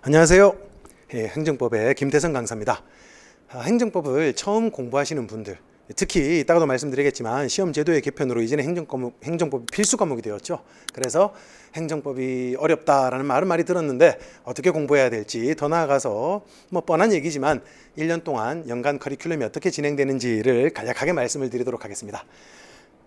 안녕하세요. 행정법의 김태성 강사입니다. 행정법을 처음 공부하시는 분들, 특히 이따가도 말씀드리겠지만 시험 제도의 개편으로 이제는 행정법이 필수 과목이 되었죠. 그래서 행정법이 어렵다라는 말이 들었는데 어떻게 공부해야 될지, 더 나아가서 뻔한 얘기지만 1년 동안 연간 커리큘럼이 어떻게 진행되는지를 간략하게 말씀을 드리도록 하겠습니다.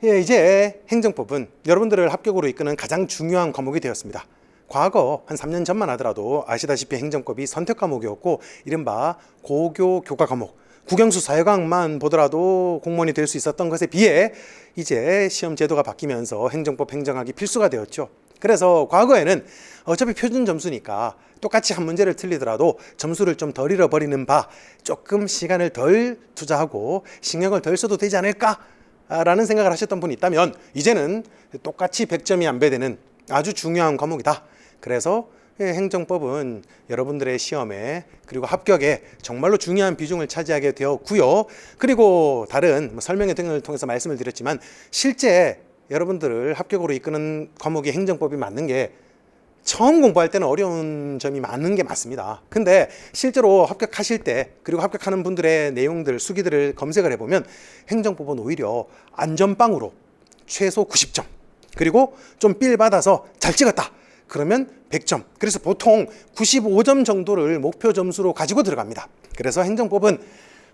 이제 행정법은 여러분들을 합격으로 이끄는 가장 중요한 과목이 되었습니다. 과거 한 3년 전만 하더라도 아시다시피 행정법이 선택 과목이었고 이른바 고교 교과 과목, 국영수 사회과학만 보더라도 공무원이 될 수 있었던 것에 비해 이제 시험 제도가 바뀌면서 행정법 행정학이 필수가 되었죠. 그래서 과거에는 어차피 표준 점수니까 똑같이 한 문제를 틀리더라도 점수를 좀 덜 잃어버리는 바 조금 시간을 덜 투자하고 신경을 덜 써도 되지 않을까? 라는 생각을 하셨던 분이 있다면 이제는 똑같이 100점이 안배되는 아주 중요한 과목이다. 그래서 행정법은 여러분들의 시험에 그리고 합격에 정말로 중요한 비중을 차지하게 되었고요. 그리고 다른 설명회 등을 통해서 말씀을 드렸지만 실제 여러분들을 합격으로 이끄는 과목이 행정법이 맞는 게 처음 공부할 때는 어려운 점이 많은 게 맞습니다. 근데 실제로 합격하실 때 그리고 합격하는 분들의 내용들, 수기들을 검색을 해보면 행정법은 오히려 안전빵으로 최소 90점 그리고 좀 삘 받아서 잘 찍었다 그러면 100점. 그래서 보통 95점 정도를 목표 점수로 가지고 들어갑니다. 그래서 행정법은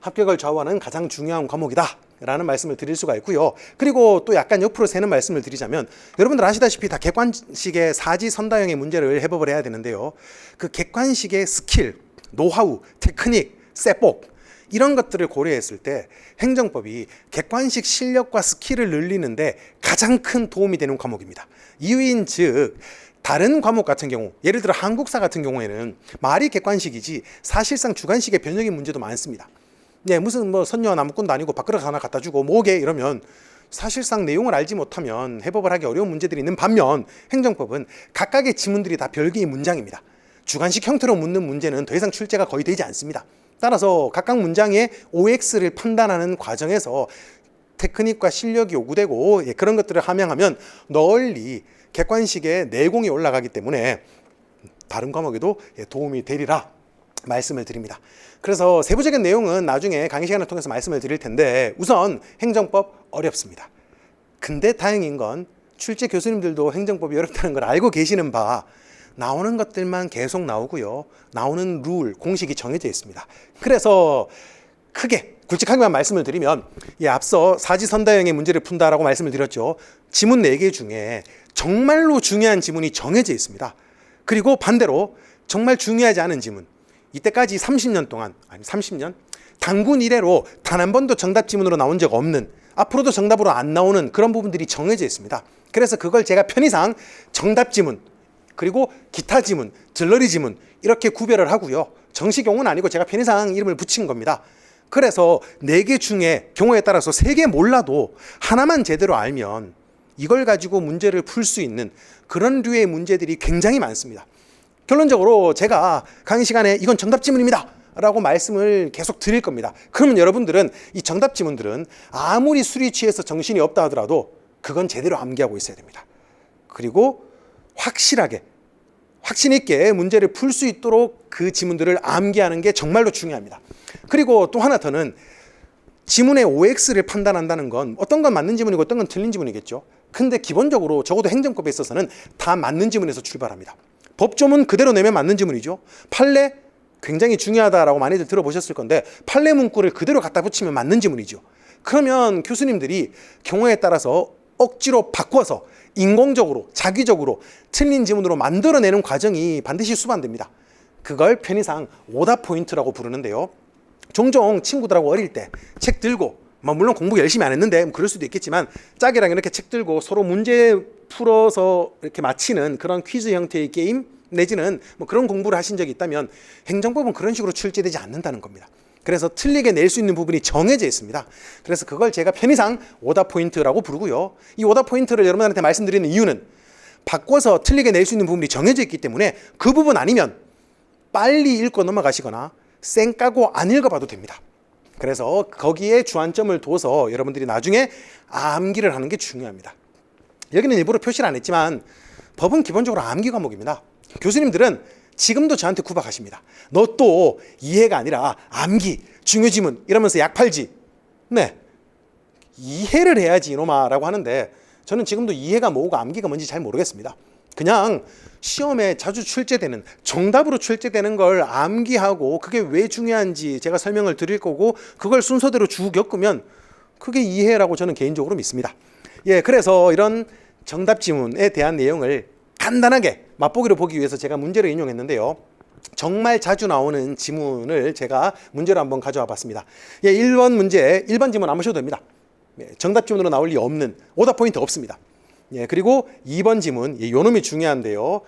합격을 좌우하는 가장 중요한 과목이다 라는 말씀을 드릴 수가 있고요. 그리고 또 약간 옆으로 새는 말씀을 드리자면 여러분들 아시다시피 다 객관식의 사지선다형의 문제를 해법을 해야 되는데요. 그 객관식의 스킬, 노하우, 테크닉, 세법 이런 것들을 고려했을 때 행정법이 객관식 실력과 스킬을 늘리는데 가장 큰 도움이 되는 과목입니다. 이유인 즉 다른 과목 같은 경우, 예를 들어 한국사 같은 경우에는 말이 객관식이지 사실상 주관식의 변형의 문제도 많습니다. 무슨 선녀와 나무꾼도 아니고 밥그릇 하나 갖다 주고 뭐게 이러면 사실상 내용을 알지 못하면 해법을 하기 어려운 문제들이 있는 반면 행정법은 각각의 지문들이 다 별개의 문장입니다. 주관식 형태로 묻는 문제는 더 이상 출제가 거의 되지 않습니다. 따라서 각각 문장의 OX를 판단하는 과정에서 테크닉과 실력이 요구되고 그런 것들을 함양하면 널리 객관식의 내공이 올라가기 때문에 다른 과목에도 도움이 되리라 말씀을 드립니다. 그래서 세부적인 내용은 나중에 강의 시간을 통해서 말씀을 드릴 텐데 우선 행정법 어렵습니다. 근데 다행인 건 출제 교수님들도 행정법이 어렵다는 걸 알고 계시는 바 나오는 것들만 계속 나오고요. 나오는 룰, 공식이 정해져 있습니다. 그래서 크게 굵직하게만 말씀을 드리면 앞서 사지선다형의 문제를 푼다라고 말씀을 드렸죠. 지문 4개 중에 정말로 중요한 지문이 정해져 있습니다. 그리고 반대로 정말 중요하지 않은 지문, 이때까지 30년 동안, 아니 30년? 단군 이래로 단 한 번도 정답 지문으로 나온 적 없는, 앞으로도 정답으로 안 나오는 그런 부분들이 정해져 있습니다. 그래서 그걸 제가 편의상 정답 지문, 그리고 기타 지문, 들러리 지문 이렇게 구별을 하고요. 정식용은 아니고 제가 편의상 이름을 붙인 겁니다. 그래서 4개 중에 경우에 따라서 3개 몰라도 하나만 제대로 알면 이걸 가지고 문제를 풀 수 있는 그런 류의 문제들이 굉장히 많습니다. 결론적으로 제가 강의 시간에 이건 정답 지문입니다 라고 말씀을 계속 드릴 겁니다. 그러면 여러분들은 이 정답 지문들은 아무리 술이 취해서 정신이 없다 하더라도 그건 제대로 암기하고 있어야 됩니다. 그리고 확실하게 확신 있게 문제를 풀 수 있도록 그 지문들을 암기하는 게 정말로 중요합니다. 그리고 또 하나 더는 지문의 OX를 판단한다는 건 어떤 건 맞는 지문이고 어떤 건 틀린 지문이겠죠. 근데 기본적으로 적어도 행정법에 있어서는 다 맞는 지문에서 출발합니다. 법조문 그대로 내면 맞는 지문이죠. 판례 굉장히 중요하다라고 많이들 들어보셨을 건데 판례 문구를 그대로 갖다 붙이면 맞는 지문이죠. 그러면 교수님들이 경우에 따라서 억지로 바꿔서 인공적으로 자기적으로 틀린 지문으로 만들어내는 과정이 반드시 수반됩니다. 그걸 편의상 오답 포인트라고 부르는데요. 종종 친구들하고 어릴 때 책 들고 물론 공부 열심히 안 했는데 그럴 수도 있겠지만 짝이랑 이렇게 책 들고 서로 문제 풀어서 이렇게 맞히는 그런 퀴즈 형태의 게임 내지는 그런 공부를 하신 적이 있다면 행정법은 그런 식으로 출제되지 않는다는 겁니다. 그래서 틀리게 낼 수 있는 부분이 정해져 있습니다. 그래서 그걸 제가 편의상 오답 포인트라고 부르고요. 이 오답 포인트를 여러분한테 말씀드리는 이유는 바꿔서 틀리게 낼 수 있는 부분이 정해져 있기 때문에 그 부분 아니면 빨리 읽고 넘어가시거나 쌩 까고 안 읽어봐도 됩니다. 그래서 거기에 주안점을 둬서 여러분들이 나중에 암기를 하는 게 중요합니다. 여기는 일부러 표시를 안 했지만 법은 기본적으로 암기 과목입니다. 교수님들은 지금도 저한테 구박하십니다. 너 또 이해가 아니라 암기, 중요지문 이러면서 약 팔지. 네, 이해를 해야지 이놈아 라고 하는데 저는 지금도 이해가 뭐고 암기가 뭔지 잘 모르겠습니다. 그냥 시험에 자주 출제되는 정답으로 출제되는 걸 암기하고 그게 왜 중요한지 제가 설명을 드릴 거고 그걸 순서대로 쭉 겪으면 그게 이해라고 저는 개인적으로 믿습니다. 예, 그래서 이런 정답 지문에 대한 내용을 간단하게 맛보기로 보기 위해서 제가 문제를 인용했는데요. 정말 자주 나오는 지문을 제가 문제로 한번 가져와 봤습니다. 예, 1번 문제, 1번 지문 안 보셔도 됩니다. 예, 정답 지문으로 나올 리 없는 오답 포인트 없습니다. 예, 그리고 2번 지문, 요 놈이 중요한데요.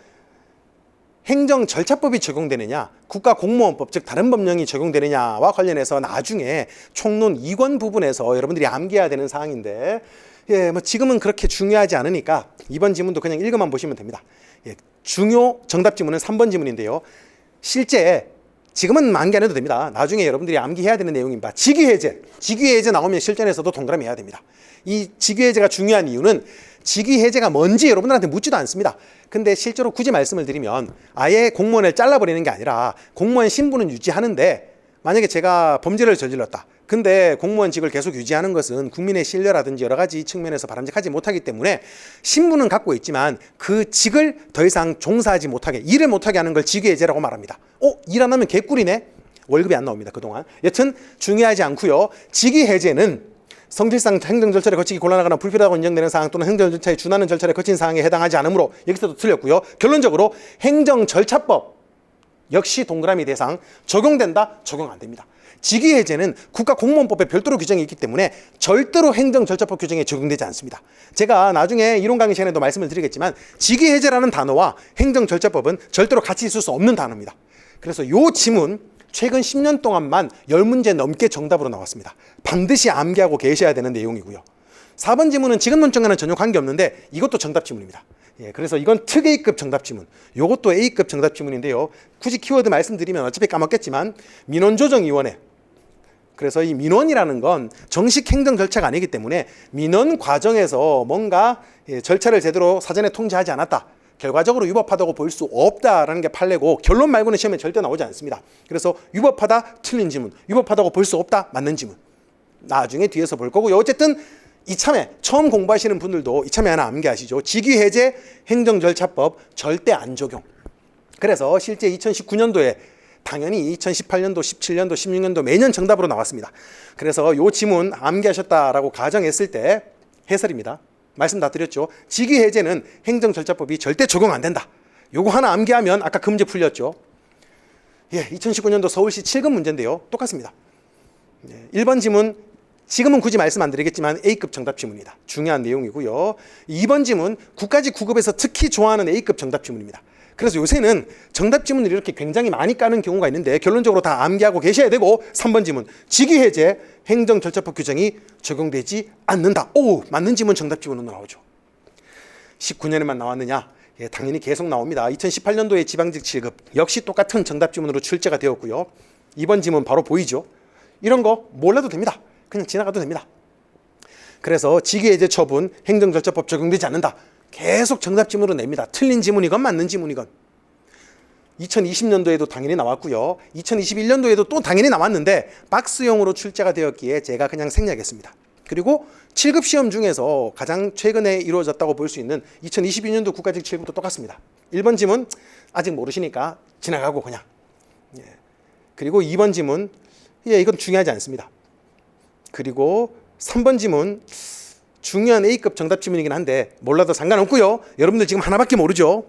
행정절차법이 적용되느냐, 국가공무원법 즉 다른 법령이 적용되느냐와 관련해서 나중에 총론 2권 부분에서 여러분들이 암기해야 되는 사항인데 예, 뭐 지금은 그렇게 중요하지 않으니까 2번 지문도 그냥 읽어만 보시면 됩니다. 예, 중요 정답 지문은 3번 지문인데요. 실제 지금은 암기 안 해도 됩니다. 나중에 여러분들이 암기해야 되는 내용입니다. 직위해제, 직위해제 나오면 실전에서도 동그라미 해야 됩니다. 이 직위해제가 중요한 이유는 직위해제가 뭔지 여러분들한테 묻지도 않습니다. 근데 실제로 굳이 말씀을 드리면 아예 공무원을 잘라버리는 게 아니라 공무원 신분은 유지하는데 만약에 제가 범죄를 저질렀다. 근데 공무원직을 계속 유지하는 것은 국민의 신뢰라든지 여러 가지 측면에서 바람직하지 못하기 때문에 신분은 갖고 있지만 그 직을 더 이상 종사하지 못하게, 일을 못하게 하는 걸 직위해제라고 말합니다. 일 안 하면 개꿀이네? 월급이 안 나옵니다, 그동안. 여튼 중요하지 않고요. 직위해제는 성질상 행정 절차를 거치기 곤란하거나 불필요하다고 인정되는 사항 또는 행정 절차에 준하는 절차를 거친 사항에 해당하지 않으므로 여기서도 틀렸고요. 결론적으로 행정절차법 역시 동그라미 대상 적용된다? 적용 안 됩니다. 직위해제는 국가공무원법에 별도로 규정이 있기 때문에 절대로 행정절차법 규정에 적용되지 않습니다. 제가 나중에 이론 강의 시간에도 말씀을 드리겠지만 직위해제라는 단어와 행정절차법은 절대로 같이 있을 수 없는 단어입니다. 그래서 이 지문 최근 10년 동안만 10문제 넘게 정답으로 나왔습니다. 반드시 암기하고 계셔야 되는 내용이고요. 4번 지문은 지금 논점과는 전혀 관계없는데 이것도 정답 지문입니다. 예, 그래서 이건 특 A급 정답 지문, 이것도 A급 정답 지문인데요. 굳이 키워드 말씀드리면 어차피 까먹겠지만 민원조정위원회, 그래서 이 민원이라는 건 정식 행정 절차가 아니기 때문에 민원 과정에서 뭔가 절차를 제대로 사전에 통제하지 않았다, 결과적으로 위법하다고 볼 수 없다라는 게 판례고 결론 말고는 시험에 절대 나오지 않습니다. 그래서 위법하다 틀린 지문, 위법하다고 볼 수 없다 맞는 지문 나중에 뒤에서 볼 거고요. 어쨌든 이참에 처음 공부하시는 분들도 이참에 하나 암기하시죠. 직위해제 행정절차법 절대 안 적용. 그래서 실제 2019년도에 당연히 2018년도, 17년도, 16년도 매년 정답으로 나왔습니다. 그래서 이 지문 암기하셨다라고 가정했을 때 해설입니다. 말씀 다 드렸죠. 직위해제는 행정절차법이 절대 적용 안 된다. 요거 하나 암기하면 아까 그 문제 풀렸죠. 예, 2019년도 서울시 7급 문제인데요. 똑같습니다. 1번 지문 지금은 굳이 말씀 안 드리겠지만 A급 정답 지문이다. 중요한 내용이고요. 2번 지문 국가직 9급에서 특히 좋아하는 A급 정답 지문입니다. 그래서 요새는 정답 지문을 이렇게 굉장히 많이 까는 경우가 있는데 결론적으로 다 암기하고 계셔야 되고 3번 지문 직위해제 행정절차법 규정이 적용되지 않는다. 오, 맞는 지문 정답 지문으로 나오죠. 19년에만 나왔느냐? 예, 당연히 계속 나옵니다. 2018년도에 지방직 7급 역시 똑같은 정답 지문으로 출제가 되었고요. 2번 지문 바로 보이죠? 이런 거 몰라도 됩니다. 그냥 지나가도 됩니다. 그래서 직위해제 처분 행정절차법 적용되지 않는다. 계속 정답 지문으로 냅니다. 틀린 지문이건 맞는 지문이건. 2020년도에도 당연히 나왔고요. 2021년도에도 또 당연히 나왔는데 박스형으로 출제가 되었기에 제가 그냥 생략했습니다. 그리고 7급 시험 중에서 가장 최근에 이루어졌다고 볼 수 있는 2022년도 국가직 7급도 똑같습니다. 1번 지문 아직 모르시니까 지나가고 그냥. 예. 그리고 2번 지문 예, 이건 중요하지 않습니다. 그리고 3번 지문 중요한 A급 정답 지문이긴 한데 몰라도 상관없고요. 여러분들 지금 하나밖에 모르죠.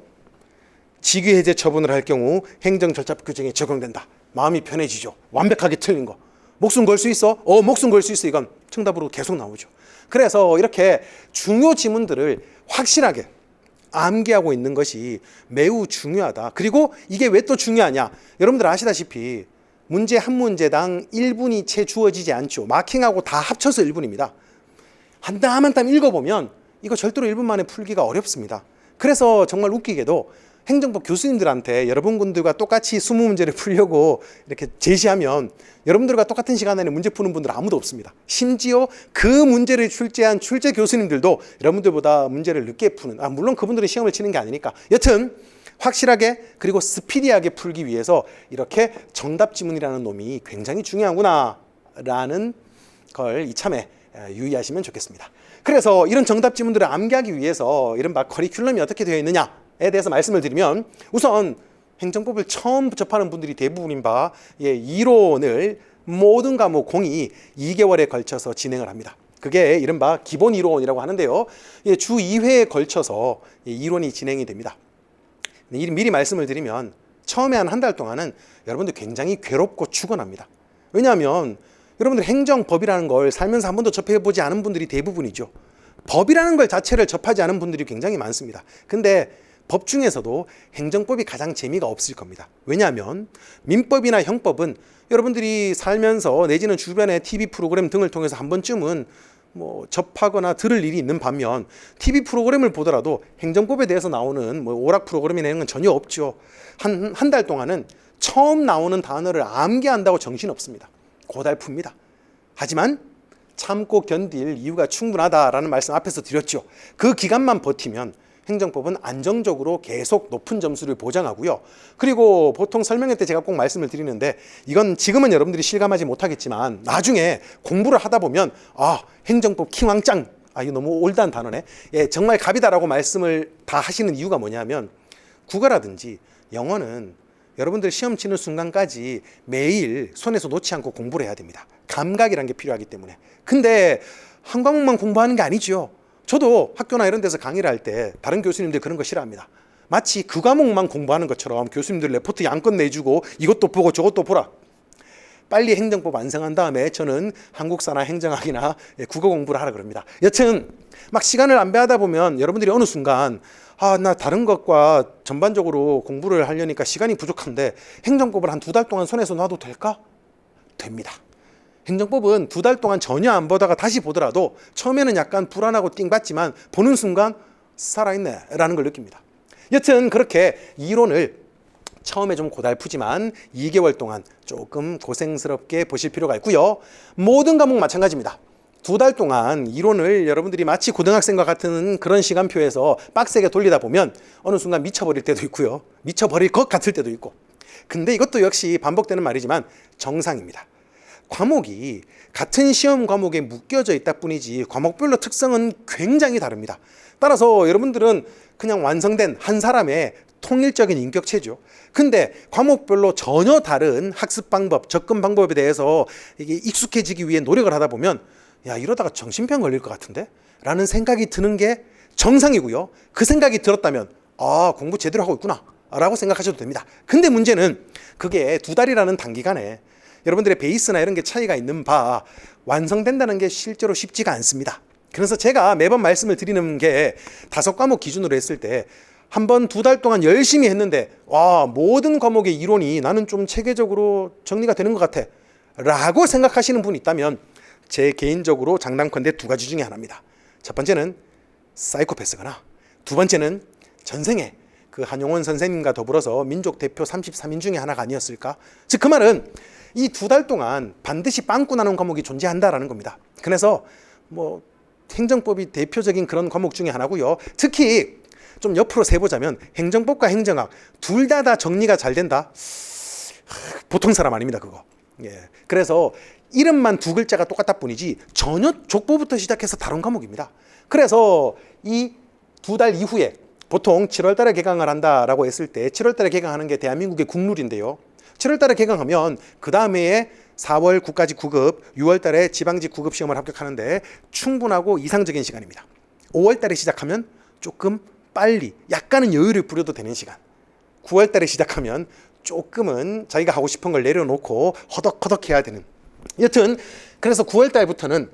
직위해제 처분을 할 경우 행정절차법 규정에 적용된다. 마음이 편해지죠. 완벽하게 틀린 거. 목숨 걸 수 있어? 목숨 걸 수 있어. 이건 정답으로 계속 나오죠. 그래서 이렇게 중요 지문들을 확실하게 암기하고 있는 것이 매우 중요하다. 그리고 이게 왜 또 중요하냐? 여러분들 아시다시피 문제 한 문제당 1분이 채 주어지지 않죠. 마킹하고 다 합쳐서 1분입니다. 한 땀 한 땀 읽어보면 이거 절대로 1분 만에 풀기가 어렵습니다. 그래서 정말 웃기게도 행정법 교수님들한테 여러분들과 똑같이 20문제를 풀려고 이렇게 제시하면 여러분들과 똑같은 시간 안에 문제 푸는 분들 아무도 없습니다. 심지어 그 문제를 출제한 출제 교수님들도 여러분들보다 문제를 늦게 푸는, 물론 그분들이 시험을 치는 게 아니니까. 여튼 확실하게 그리고 스피디하게 풀기 위해서 이렇게 정답 지문이라는 놈이 굉장히 중요하구나 라는 걸 이참에 유의하시면 좋겠습니다. 그래서 이런 정답 지문들을 암기하기 위해서 이른바 커리큘럼이 어떻게 되어 있느냐에 대해서 말씀을 드리면, 우선 행정법을 처음 접하는 분들이 대부분인 바 이론을 모든 과목 공이 2개월에 걸쳐서 진행을 합니다. 그게 이른바 기본 이론이라고 하는데요. 주 2회에 걸쳐서 이론이 진행이 됩니다. 미리 말씀을 드리면 처음에 한 달 동안은 여러분들 굉장히 괴롭고 축원합니다. 왜냐하면 여러분들 행정법이라는 걸 살면서 한 번도 접해보지 않은 분들이 대부분이죠. 법이라는 걸 자체를 접하지 않은 분들이 굉장히 많습니다. 근데 법 중에서도 행정법이 가장 재미가 없을 겁니다. 왜냐하면 민법이나 형법은 여러분들이 살면서 내지는 주변의 TV 프로그램 등을 통해서 한 번쯤은 접하거나 들을 일이 있는 반면, TV 프로그램을 보더라도 행정법에 대해서 나오는 오락 프로그램이나 이런 건 전혀 없죠. 한 달 동안은 처음 나오는 단어를 암기한다고 정신없습니다. 고달픕니다. 하지만 참고 견딜 이유가 충분하다라는 말씀 앞에서 드렸죠. 그 기간만 버티면 행정법은 안정적으로 계속 높은 점수를 보장하고요. 그리고 보통 설명회 때 제가 꼭 말씀을 드리는데, 이건 지금은 여러분들이 실감하지 못하겠지만 나중에 공부를 하다 보면 행정법 킹왕짱, 이거 너무 올드한 단어네. 정말 갑이다라고 말씀을 다 하시는 이유가 뭐냐면, 국어라든지 영어는 여러분들 시험 치는 순간까지 매일 손에서 놓지 않고 공부를 해야 됩니다. 감각이라는 게 필요하기 때문에. 근데 한 과목만 공부하는 게 아니죠. 저도 학교나 이런 데서 강의를 할 때 다른 교수님들 그런 거 싫어합니다. 마치 그 과목만 공부하는 것처럼 교수님들 레포트 양껏 내주고 이것도 보고 저것도 보라. 빨리 행정법 완성한 다음에 저는 한국사나 행정학이나 국어 공부를 하라 그럽니다. 여튼 막 시간을 안배하다 보면 여러분들이 어느 순간 나 다른 것과 전반적으로 공부를 하려니까 시간이 부족한데 행정법을 한 2달 동안 손에서 놔도 될까? 됩니다. 행정법은 2달 동안 전혀 안 보다가 다시 보더라도 처음에는 약간 불안하고 띵받지만 보는 순간 살아있네 라는 걸 느낍니다. 여튼 그렇게 이론을 처음에 좀 고달프지만 2개월 동안 조금 고생스럽게 보실 필요가 있고요. 모든 과목 마찬가지입니다. 2달 동안 이론을 여러분들이 마치 고등학생과 같은 그런 시간표에서 빡세게 돌리다 보면 어느 순간 미쳐버릴 때도 있고요. 미쳐버릴 것 같을 때도 있고. 근데 이것도 역시 반복되는 말이지만 정상입니다. 과목이 같은 시험 과목에 묶여져 있다 뿐이지 과목별로 특성은 굉장히 다릅니다. 따라서 여러분들은 그냥 완성된 한 사람의 통일적인 인격체죠. 근데 과목별로 전혀 다른 학습 방법, 접근 방법에 대해서 이게 익숙해지기 위해 노력을 하다 보면 이러다가 정신병 걸릴 것 같은데? 라는 생각이 드는 게 정상이고요. 그 생각이 들었다면 공부 제대로 하고 있구나 라고 생각하셔도 됩니다. 근데 문제는 그게 2달이라는 단기간에 여러분들의 베이스나 이런 게 차이가 있는 바 완성된다는 게 실제로 쉽지가 않습니다. 그래서 제가 매번 말씀을 드리는 게 5과목 기준으로 했을 때 한 번 2달 동안 열심히 했는데 모든 과목의 이론이 나는 좀 체계적으로 정리가 되는 것 같아 라고 생각하시는 분이 있다면 제 개인적으로 장담컨대 2가지 중에 하나입니다. 첫 번째는 사이코패스거나 두 번째는 전생에 그 한용원 선생님과 더불어서 민족 대표 33인 중에 하나가 아니었을까? 즉 그 말은 이 2달 동안 반드시 빵꾸 나는 과목이 존재한다라는 겁니다. 그래서 행정법이 대표적인 그런 과목 중에 하나고요. 특히 좀 옆으로 세보자면 행정법과 행정학 둘 다 정리가 잘 된다? 보통 사람 아닙니다, 그거. 그래서 이름만 2글자가 똑같다 뿐이지 전혀 족보부터 시작해서 다른 과목입니다. 그래서 이 2달 이후에 보통 7월 달에 개강을 한다라고 했을 때 7월 달에 개강하는 게 대한민국의 국룰인데요. 7월 달에 개강하면 그 다음에 4월 국가직 9급, 6월 달에 지방직 9급 시험을 합격하는데 충분하고 이상적인 시간입니다. 5월 달에 시작하면 조금 빨리 약간은 여유를 부려도 되는 시간. 9월 달에 시작하면 조금은 자기가 하고 싶은 걸 내려놓고 허덕허덕 해야 되는. 여튼 그래서 9월 달부터는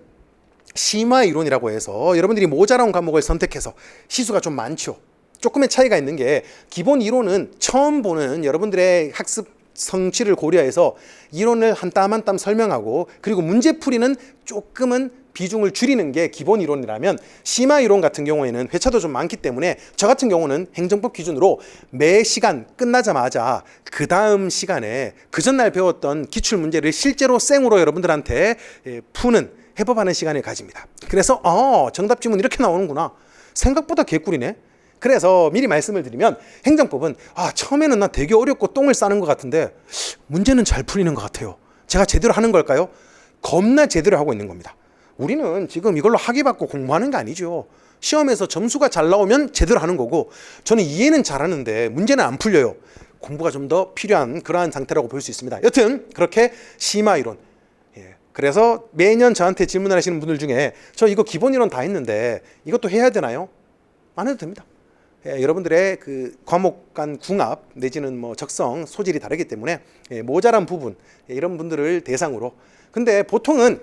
심화 이론이라고 해서 여러분들이 모자라운 과목을 선택해서 시수가 좀 많죠. 조금의 차이가 있는 게 기본 이론은 처음 보는 여러분들의 학습 성취를 고려해서 이론을 한 땀 한 땀 설명하고 그리고 문제풀이는 조금은 비중을 줄이는 게 기본 이론이라면 심화 이론 같은 경우에는 회차도 좀 많기 때문에 저 같은 경우는 행정법 기준으로 매 시간 끝나자마자 그 다음 시간에 그 전날 배웠던 기출 문제를 실제로 생으로 여러분들한테 푸는 해법하는 시간을 가집니다. 그래서 정답 지문 이렇게 나오는구나. 생각보다 개꿀이네. 그래서 미리 말씀을 드리면 행정법은 처음에는 나 되게 어렵고 똥을 싸는 것 같은데 문제는 잘 풀리는 것 같아요. 제가 제대로 하는 걸까요? 겁나 제대로 하고 있는 겁니다. 우리는 지금 이걸로 학위 받고 공부하는 게 아니죠. 시험에서 점수가 잘 나오면 제대로 하는 거고, 저는 이해는 잘하는데 문제는 안 풀려요. 공부가 좀 더 필요한 그러한 상태라고 볼 수 있습니다. 여튼 그렇게 심화 이론, 그래서 매년 저한테 질문을 하시는 분들 중에 저 이거 기본 이론 다 했는데 이것도 해야 되나요? 안 해도 됩니다. 여러분들의 그 과목 간 궁합 내지는 뭐 적성 소질이 다르기 때문에 모자란 부분, 이런 분들을 대상으로. 근데 보통은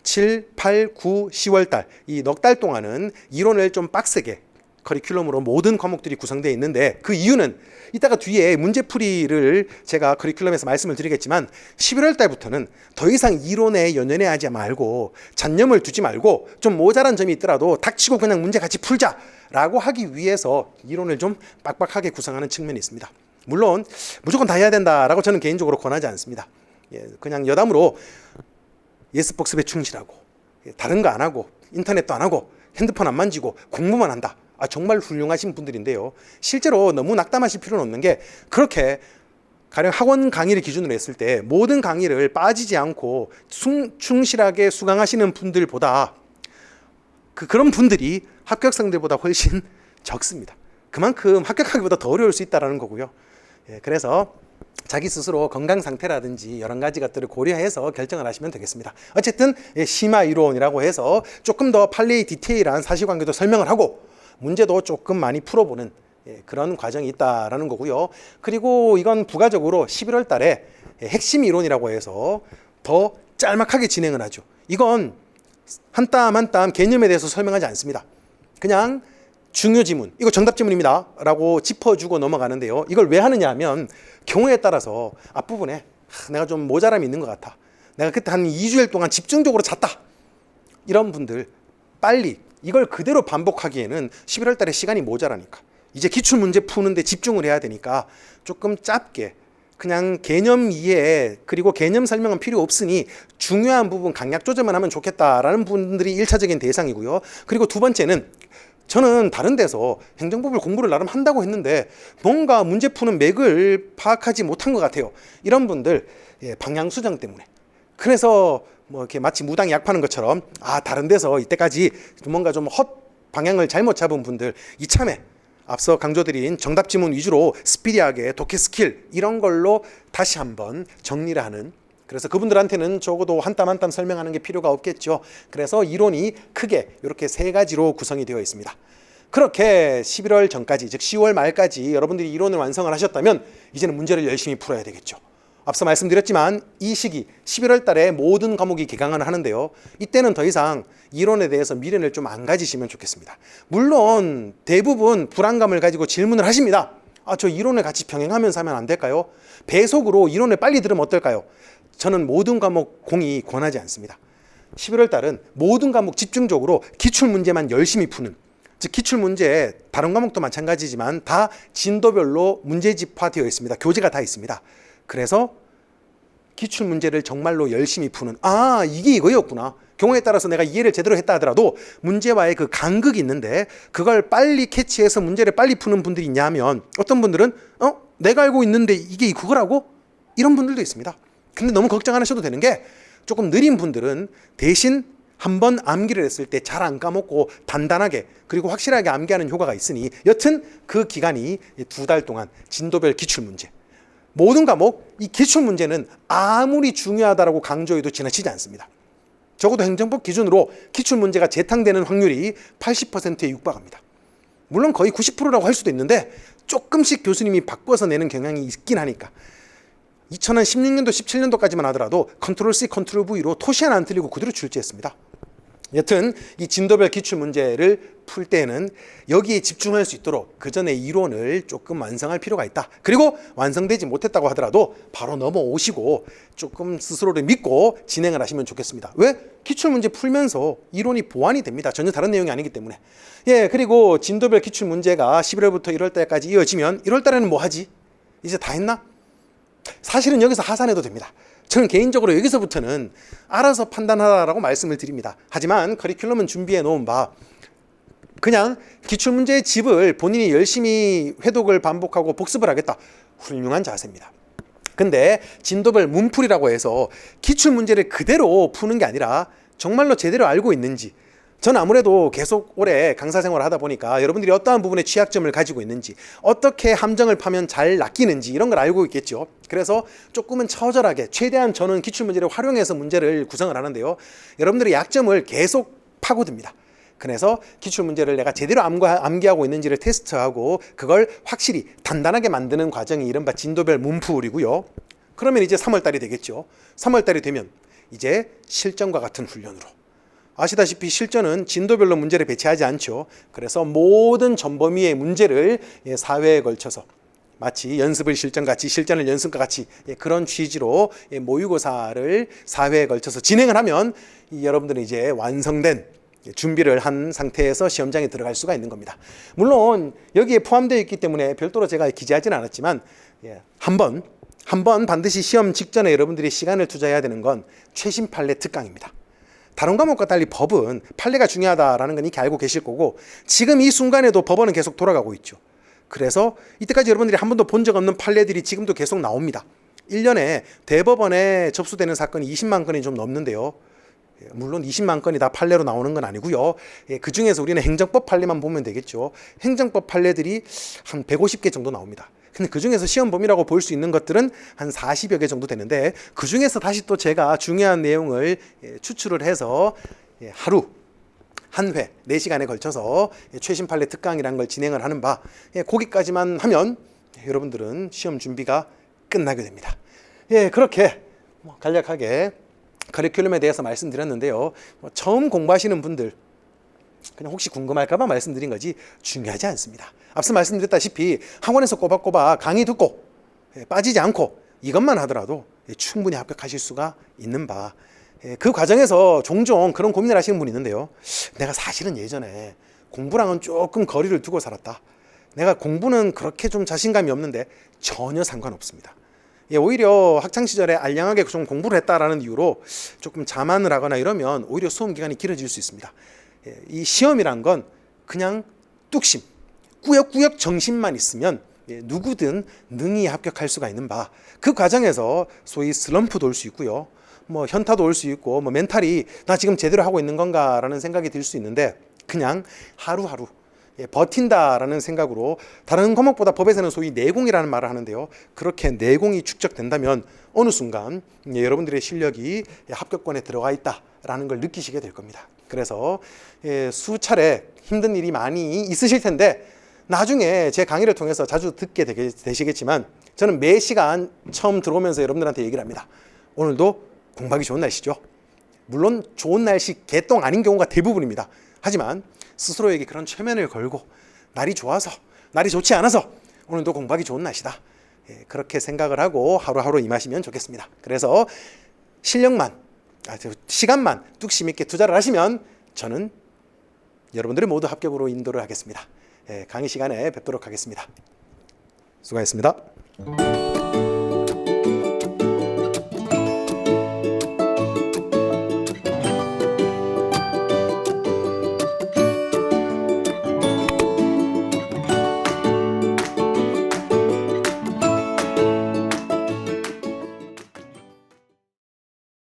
7, 8, 9, 10월 달 이 넉 달 동안은 이론을 좀 빡세게 커리큘럼으로 모든 과목들이 구성되어 있는데, 그 이유는 이따가 뒤에 문제풀이를 제가 커리큘럼에서 말씀을 드리겠지만 11월 달부터는 더 이상 이론에 연연해하지 말고 잔념을 두지 말고 좀 모자란 점이 있더라도 닥치고 그냥 문제 같이 풀자라고 하기 위해서 이론을 좀 빡빡하게 구성하는 측면이 있습니다. 물론 무조건 다 해야 된다라고 저는 개인적으로 권하지 않습니다. 그냥 여담으로 예스복습에 충실하고 다른 거 안 하고 인터넷도 안 하고 핸드폰 안 만지고 공부만 한다, 정말 훌륭하신 분들인데요. 실제로 너무 낙담하실 필요는 없는 게, 그렇게 가령 학원 강의를 기준으로 했을 때 모든 강의를 빠지지 않고 충실하게 수강하시는 분들보다 그런 분들이 합격생들보다 훨씬 적습니다. 그만큼 합격하기보다 더 어려울 수 있다는 거고요. 그래서 자기 스스로 건강 상태라든지 여러 가지 것들을 고려해서 결정을 하시면 되겠습니다. 어쨌든 심화 이론이라고 해서 조금 더 판례의 디테일한 사실관계도 설명을 하고 문제도 조금 많이 풀어보는 그런 과정이 있다라는 거고요. 그리고 이건 부가적으로 11월 달에 핵심 이론이라고 해서 더 짤막하게 진행을 하죠. 이건 한 땀 한 땀 개념에 대해서 설명하지 않습니다. 그냥 중요 지문, 이거 정답 지문입니다 라고 짚어주고 넘어가는데요. 이걸 왜 하느냐 하면 경우에 따라서 앞부분에 내가 좀 모자람이 있는 것 같아, 내가 그때 한 2주일 동안 집중적으로 잤다, 이런 분들 빨리 이걸 그대로 반복하기에는 11월 달에 시간이 모자라니까, 이제 기출문제 푸는데 집중을 해야 되니까 조금 짧게 그냥 개념 이해 그리고 개념 설명은 필요 없으니 중요한 부분 강약 조절만 하면 좋겠다라는 분들이 1차적인 대상이고요. 그리고 두 번째는 저는 다른 데서 행정법을 공부를 나름 한다고 했는데 뭔가 문제 푸는 맥을 파악하지 못한 것 같아요. 이런 분들 방향 수정 때문에, 그래서 뭐 이렇게 마치 무당이 약 파는 것처럼 다른 데서 이때까지 뭔가 좀 헛 방향을 잘못 잡은 분들, 이참에 앞서 강조드린 정답 지문 위주로 스피디하게 독해 스킬 이런 걸로 다시 한번 정리를 하는, 그래서 그분들한테는 적어도 한 땀 한 땀 설명하는 게 필요가 없겠죠. 그래서 이론이 크게 이렇게 세 가지로 구성이 되어 있습니다. 그렇게 11월 전까지, 즉 10월 말까지 여러분들이 이론을 완성을 하셨다면 이제는 문제를 열심히 풀어야 되겠죠. 앞서 말씀드렸지만 이 시기 11월 달에 모든 과목이 개강을 하는데요. 이때는 더 이상 이론에 대해서 미련을 좀 안 가지시면 좋겠습니다. 물론 대부분 불안감을 가지고 질문을 하십니다. 저 이론을 같이 병행하면서 하면 안 될까요? 배속으로 이론을 빨리 들으면 어떨까요? 저는 모든 과목 공의 권하지 않습니다. 11월 달은 모든 과목 집중적으로 기출문제만 열심히 푸는, 즉 기출문제 다른 과목도 마찬가지지만 다 진도별로 문제집화되어 있습니다. 교재가 다 있습니다. 그래서 기출문제를 정말로 열심히 푸는, 이게 이거였구나, 경우에 따라서 내가 이해를 제대로 했다 하더라도 문제와의 그 간극이 있는데 그걸 빨리 캐치해서 문제를 빨리 푸는 분들이 있냐면, 어떤 분들은 내가 알고 있는데 이게 그거라고? 이런 분들도 있습니다. 근데 너무 걱정 안 하셔도 되는 게, 조금 느린 분들은 대신 한번 암기를 했을 때 잘 안 까먹고 단단하게 그리고 확실하게 암기하는 효과가 있으니, 여튼 그 기간이 2달 동안 진도별 기출문제, 모든 과목 이 기출문제는 아무리 중요하다고 강조해도 지나치지 않습니다. 적어도 행정법 기준으로 기출문제가 재탕되는 확률이 80%에 육박합니다. 물론 거의 90%라고 할 수도 있는데 조금씩 교수님이 바꿔서 내는 경향이 있긴 하니까, 2016년도 17년도까지만 하더라도 컨트롤 C 컨트롤 V로 토시 하나 안 틀리고 그대로 출제했습니다. 여튼 이 진도별 기출문제를 풀 때는 여기에 집중할 수 있도록 그 전에 이론을 조금 완성할 필요가 있다. 그리고 완성되지 못했다고 하더라도 바로 넘어오시고 조금 스스로를 믿고 진행을 하시면 좋겠습니다. 왜? 기출문제 풀면서 이론이 보완이 됩니다. 전혀 다른 내용이 아니기 때문에. 그리고 진도별 기출문제가 11월부터 1월 달까지 이어지면 1월 달에는 뭐 하지? 이제 다 했나? 사실은 여기서 하산해도 됩니다. 저는 개인적으로 여기서부터는 알아서 판단하라고 말씀을 드립니다. 하지만 커리큘럼은 준비해 놓은 바 그냥 기출문제의 집을 본인이 열심히 회독을 반복하고 복습을 하겠다. 훌륭한 자세입니다. 근데 진도별 문풀이라고 해서 기출문제를 그대로 푸는 게 아니라 정말로 제대로 알고 있는지, 저는 아무래도 계속 오래 강사 생활을 하다 보니까 여러분들이 어떠한 부분에 취약점을 가지고 있는지, 어떻게 함정을 파면 잘 낚이는지 이런 걸 알고 있겠죠. 그래서 조금은 처절하게 최대한 저는 기출문제를 활용해서 문제를 구성을 하는데요, 여러분들의 약점을 계속 파고듭니다. 그래서 기출문제를 내가 제대로 암기하고 있는지를 테스트하고 그걸 확실히 단단하게 만드는 과정이 이른바 진도별 문풀이고요. 그러면 이제 3월달이 되겠죠. 3월달이 되면 이제 실전과 같은 훈련으로, 아시다시피 실전은 진도별로 문제를 배치하지 않죠. 그래서 모든 전범위의 문제를 4회에 걸쳐서 마치 연습을 실전같이, 실전을 연습과 같이 그런 취지로 모의고사를 4회에 걸쳐서 진행을 하면 여러분들은 이제 완성된 준비를 한 상태에서 시험장에 들어갈 수가 있는 겁니다. 물론 여기에 포함되어 있기 때문에 별도로 제가 기재하지는 않았지만 한 번 반드시 시험 직전에 여러분들이 시간을 투자해야 되는 건 최신 판례 특강입니다. 다른 과목과 달리 법은 판례가 중요하다라는 건 이렇게 알고 계실 거고, 지금 이 순간에도 법원은 계속 돌아가고 있죠. 그래서 이때까지 여러분들이 한 번도 본 적 없는 판례들이 지금도 계속 나옵니다. 1년에 대법원에 접수되는 사건이 20만 건이 좀 넘는데요, 물론 20만 건이 다 판례로 나오는 건 아니고요, 그 중에서 우리는 행정법 판례만 보면 되겠죠. 행정법 판례들이 한 150개 정도 나옵니다. 근데 그 중에서 시험 범위라고 볼 수 있는 것들은 한 40여 개 정도 되는데, 그 중에서 다시 또 제가 중요한 내용을 추출을 해서 하루 한 회 4시간에 걸쳐서 최신 판례 특강이라는 걸 진행을 하는 바, 거기까지만 하면 여러분들은 시험 준비가 끝나게 됩니다. 그렇게 간략하게 커리큘럼에 대해서 말씀드렸는데요, 처음 공부하시는 분들 그냥 혹시 궁금할까봐 말씀드린 거지 중요하지 않습니다. 앞서 말씀드렸다시피 학원에서 꼬박꼬박 강의 듣고 빠지지 않고 이것만 하더라도 충분히 합격하실 수가 있는 바, 그 과정에서 종종 그런 고민을 하시는 분이 있는데요, 내가 사실은 예전에 공부랑은 조금 거리를 두고 살았다, 내가 공부는 그렇게 좀 자신감이 없는데 전혀 상관없습니다. 오히려 학창시절에 알량하게 좀 공부를 했다라는 이유로 조금 자만을 하거나 이러면 오히려 수험 기간이 길어질 수 있습니다. 이 시험이란 건 그냥 뚝심, 꾸역꾸역 정신만 있으면 누구든 능히 합격할 수가 있는 바, 그 과정에서 소위 슬럼프도 올 수 있고요, 현타도 올 수 있고, 멘탈이 나 지금 제대로 하고 있는 건가 라는 생각이 들 수 있는데, 그냥 하루하루 버틴다라는 생각으로, 다른 과목보다 법에서는 소위 내공이라는 말을 하는데요, 그렇게 내공이 축적된다면 어느 순간 여러분들의 실력이 합격권에 들어가 있다라는 걸 느끼시게 될 겁니다. 그래서 수차례 힘든 일이 많이 있으실 텐데, 나중에 제 강의를 통해서 자주 듣게 되시겠지만, 저는 매 시간 처음 들어오면서 여러분들한테 얘기를 합니다. 오늘도 공부하기 좋은 날씨죠. 물론 좋은 날씨 개똥 아닌 경우가 대부분입니다. 하지만 스스로에게 그런 최면을 걸고, 날이 좋아서, 날이 좋지 않아서 오늘도 공부하기 좋은 날씨다, 그렇게 생각을 하고 하루하루 임하시면 좋겠습니다. 그래서 시간만 뚝심 있게 투자를 하시면 저는 여러분들을 모두 합격으로 인도를 하겠습니다. 강의 시간에 뵙도록 하겠습니다. 수고하셨습니다.